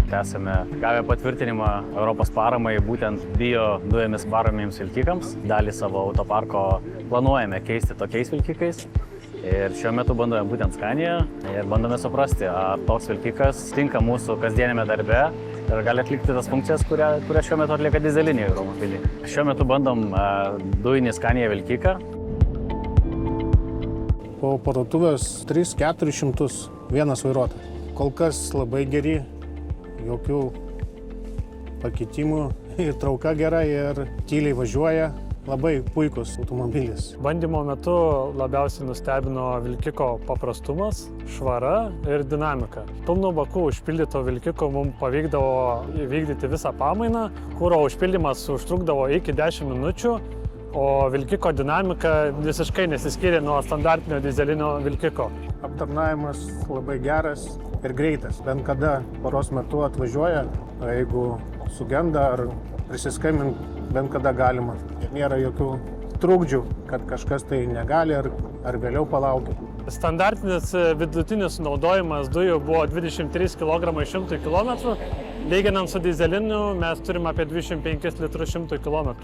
Esame gavę patvirtinimą Europos paramai būtent bio dujomis varomiems vilkikams. Dalį savo autoparko planuojame keisti tokiais vilkikais. Ir šiuo metu bandome būtent Scania ir bandome suprasti, ar toks vilkikas tinka mūsų kasdienėme darbe ir gali atlikti tas funkcijas, kurias šiuo metu atlieka dizeliniai automobiliai. Šiuo metu bandom dujinį Scania vilkiką. Po parduotuvės 300–400 vienas vairuotojas. Kol kas labai geri, jokių pakitimų, ir trauka gera, ir tyliai važiuoja. Labai puikus automobilis. Bandymo metu labiausiai nustebino vilkiko paprastumas, švara ir dinamika. Pilnu baku užpildyto vilkiko mums pavykdavo įvykdyti visą pamainą. Kuro užpildymas užtrukdavo iki 10 minučių, o vilkiko dinamika visiškai nesiskyrė nuo standartinio dizelinio vilkiko. Aptarnavimas labai geras ir greitas. Bent kada paros metu atvažiuoja, jeigu sugenda ar prisiskambint, bent kada galima. Ir nėra jokių trukdžių, kad kažkas tai negali ar vėliau palaukia. Standartinis vidutinis naudojimas dujų buvo 23 kg 100 km. Lyginant su dizeliniu mes turime apie 25 litrus 100 km.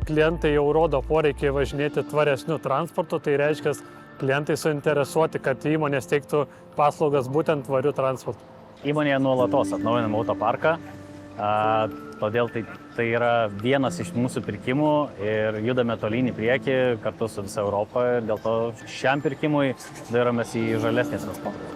Klientai jau rodo poreikį važinėti tvaresniu transportu, tai reiškia, klientai suinteresuoti, kad įmonės teiktų paslaugas būtent tvariu transportu. Įmonėje nuolatos atnaujiname autoparką, todėl tai yra vienas iš mūsų pirkimų ir judame tolyn į priekį kartu su visa Europa ir dėl to šiam pirkimui dairomės į žalesnį transportą.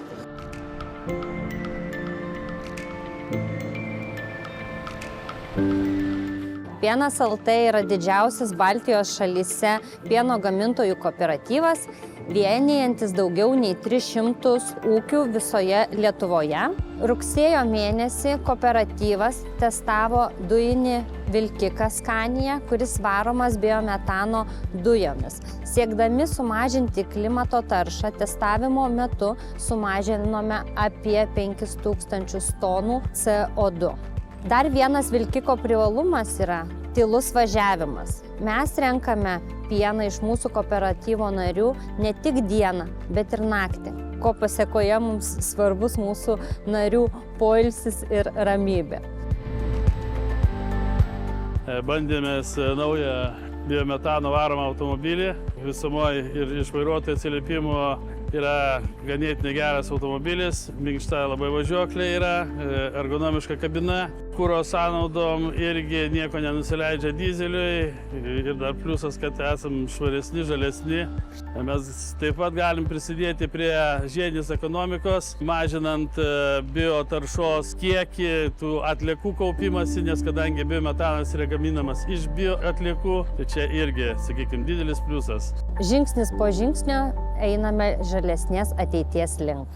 Pienas LT yra didžiausias Baltijos šalyse pieno gamintojų kooperatyvas, vienijantis daugiau nei 300 ūkių visoje Lietuvoje. Rugsėjo mėnesį kooperatyvas testavo dujinį vilkiką Scania, kuris varomas biometano dujomis. Siekdami sumažinti klimato taršą, testavimo metu sumažinome apie 5000 tonų CO2. Dar vienas vilkiko privalumas yra tylus važiavimas. Mes renkame pieną iš mūsų kooperatyvo narių ne tik dieną, bet ir naktį, ko pasekoje mums svarbus mūsų narių poilsis ir ramybė. Bandėmės naują biometano varomą automobilį. Visumoje ir iš vairuotojų atsiliepimo yra ganėtinai geras automobilis, minkšta labai važiuoklė yra, ergonomiška kabina. Kuro sąnaudom irgi nieko nenusileidžia dyzeliui ir dar pliusas, kad esam švaresni, žalesni. Mes taip pat galim prisidėti prie žiedinės ekonomikos, mažinant biotaršos kiekį, tų atliekų kaupimąsi, nes kadangi biometanas yra gaminamas iš bioatliekų, tai čia irgi, sakykime, didelis pliusas. Žingsnis po žingsnio einame žalesnės ateities link.